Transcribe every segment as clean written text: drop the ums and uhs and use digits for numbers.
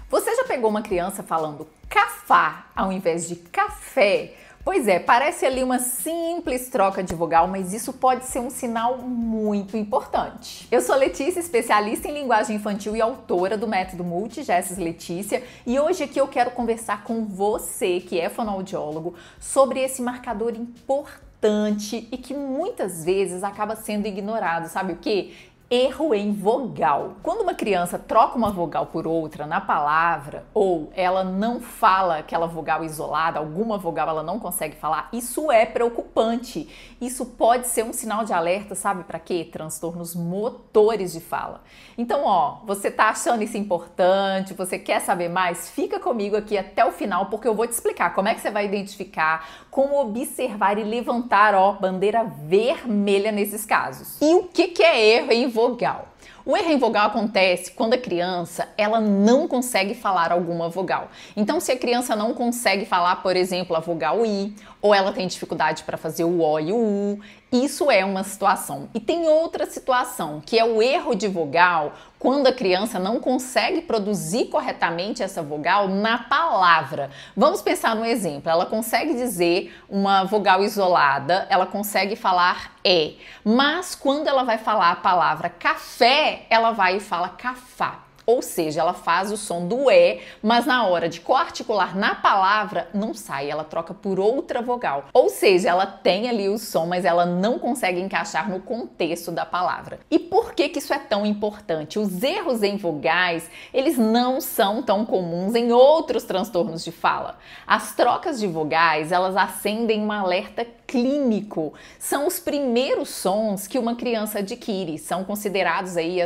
Você já pegou uma criança falando cafá ao invés de café? Pois é, parece ali uma simples troca de vogal, mas isso pode ser um sinal muito importante. Eu sou Letícia, especialista em linguagem infantil e autora do método Multigestos Letícia, e hoje aqui eu quero conversar com você, que é fonoaudiólogo, sobre esse marcador importante e que muitas vezes acaba sendo ignorado. Sabe o quê? Erro em vogal. Quando uma criança troca uma vogal por outra na palavra, ou ela não fala aquela vogal isolada, alguma vogal ela não consegue falar, isso é preocupante. Isso pode ser um sinal de alerta, sabe para quê? Transtornos motores de fala. Então, você tá achando isso importante, você quer saber mais? Fica comigo aqui até o final, porque eu vou te explicar como é que você vai identificar, como observar e levantar, bandeira vermelha nesses casos. E o que é erro em vogal? O erro em vogal acontece quando a criança ela não consegue falar alguma vogal. Então, se a criança não consegue falar, por exemplo, a vogal I, ou ela tem dificuldade para fazer o O e o U, isso é uma situação. E tem outra situação, que é o erro de vogal, quando a criança não consegue produzir corretamente essa vogal na palavra. Vamos pensar no exemplo. Ela consegue dizer uma vogal isolada, ela consegue falar E, mas quando ela vai falar a palavra café, ela vai e fala cafá. Ou seja, ela faz o som do E, mas na hora de coarticular na palavra, não sai, ela troca por outra vogal. Ou seja, ela tem ali o som, mas ela não consegue encaixar no contexto da palavra. E por que isso é tão importante? Os erros em vogais, eles não são tão comuns em outros transtornos de fala. As trocas de vogais, elas acendem um alerta clínico. São os primeiros sons que uma criança adquire, são considerados aí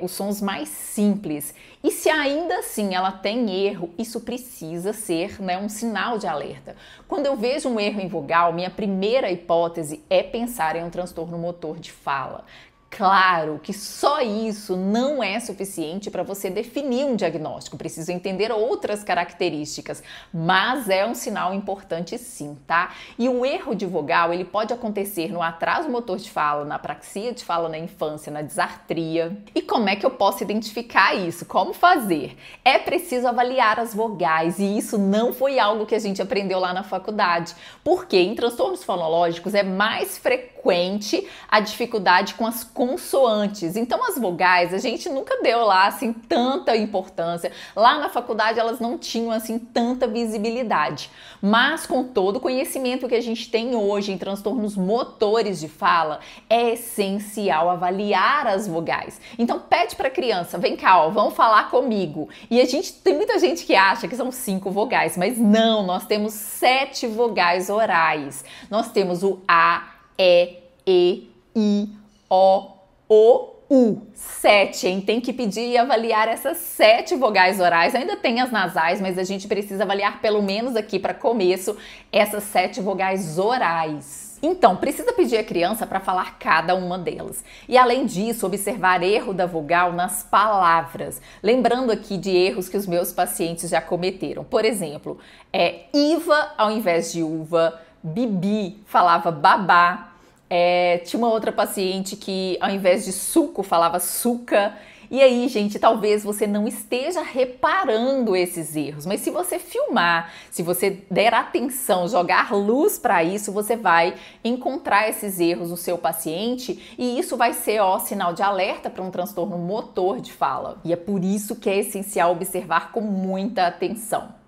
os sons mais simples. E se ainda assim ela tem erro, isso precisa ser um sinal de alerta. Quando eu vejo um erro em vogal, minha primeira hipótese é pensar em um transtorno motor de fala. Claro que só isso não é suficiente para você definir um diagnóstico, precisa entender outras características, mas é um sinal importante sim, tá? E o erro de vogal, ele pode acontecer no atraso motor de fala, na apraxia de fala na infância, na disartria. E como é que eu posso identificar isso? Como fazer? É preciso avaliar as vogais, e isso não foi algo que a gente aprendeu lá na faculdade, porque em transtornos fonológicos é mais frequente a dificuldade com as consoantes. Então as vogais a gente nunca deu lá assim tanta importância. Lá na faculdade elas não tinham assim tanta visibilidade. Mas com todo o conhecimento que a gente tem hoje em transtornos motores de fala, é essencial avaliar as vogais. Então pede para a criança, vem cá, vamos falar comigo. E tem muita gente que acha que são 5 vogais, mas não, nós temos 7 vogais orais. Nós temos o A, E, I, O, U. 7, hein? Tem que pedir e avaliar essas 7 vogais orais. Ainda tem as nasais, mas a gente precisa avaliar pelo menos aqui para começo essas 7 vogais orais. Então, precisa pedir a criança para falar cada uma delas. E além disso, observar erro da vogal nas palavras. Lembrando aqui de erros que os meus pacientes já cometeram. Por exemplo, Iva ao invés de uva, Bibi falava babá. Tinha uma outra paciente que ao invés de suco falava suca. E aí, gente, talvez você não esteja reparando esses erros, mas se você filmar, se você der atenção, jogar luz para isso, você vai encontrar esses erros no seu paciente e isso vai ser sinal de alerta para um transtorno motor de fala. E é por isso que é essencial observar com muita atenção.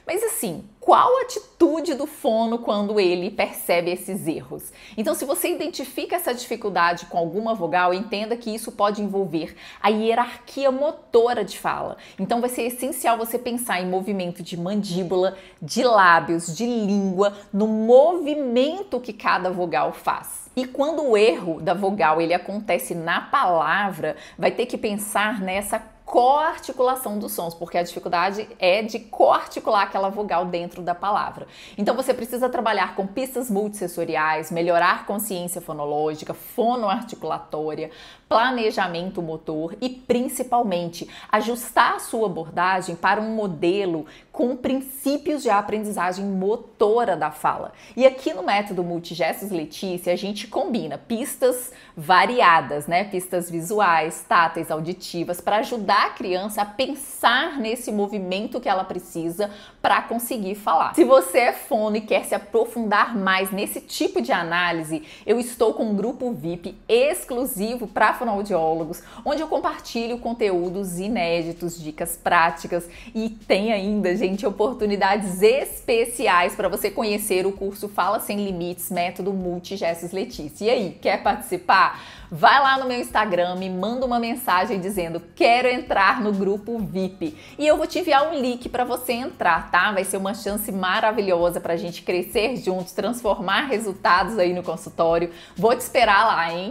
Mas assim, qual a atitude do fono quando ele percebe esses erros? Então, se você identifica essa dificuldade com alguma vogal, entenda que isso pode envolver a hierarquia motora de fala. Então, vai ser essencial você pensar em movimento de mandíbula, de lábios, de língua, no movimento que cada vogal faz. E quando o erro da vogal ele acontece na palavra, vai ter que pensar nessa coarticulação dos sons, porque a dificuldade é de coarticular aquela vogal dentro da palavra. Então você precisa trabalhar com pistas multissensoriais, melhorar consciência fonológica, fonoarticulatória, planejamento motor e principalmente ajustar a sua abordagem para um modelo com princípios de aprendizagem motora da fala. E aqui no método Multigestos Letícia a gente combina pistas variadas, pistas visuais, táteis, auditivas, para ajudar ajudar a criança a pensar nesse movimento que ela precisa para conseguir falar. Se você é fono e quer se aprofundar mais nesse tipo de análise, eu estou com um grupo VIP exclusivo para fonoaudiólogos, onde eu compartilho conteúdos inéditos, dicas práticas e tem ainda, gente, oportunidades especiais para você conhecer o curso Fala Sem Limites, Método Multigestos Letícia. E aí, quer participar? Vai lá no meu Instagram, me manda uma mensagem dizendo quero entrar no grupo VIP e eu vou te enviar um link para você entrar, tá? Vai ser uma chance maravilhosa para a gente crescer juntos, transformar resultados aí no consultório. Vou te esperar lá, hein?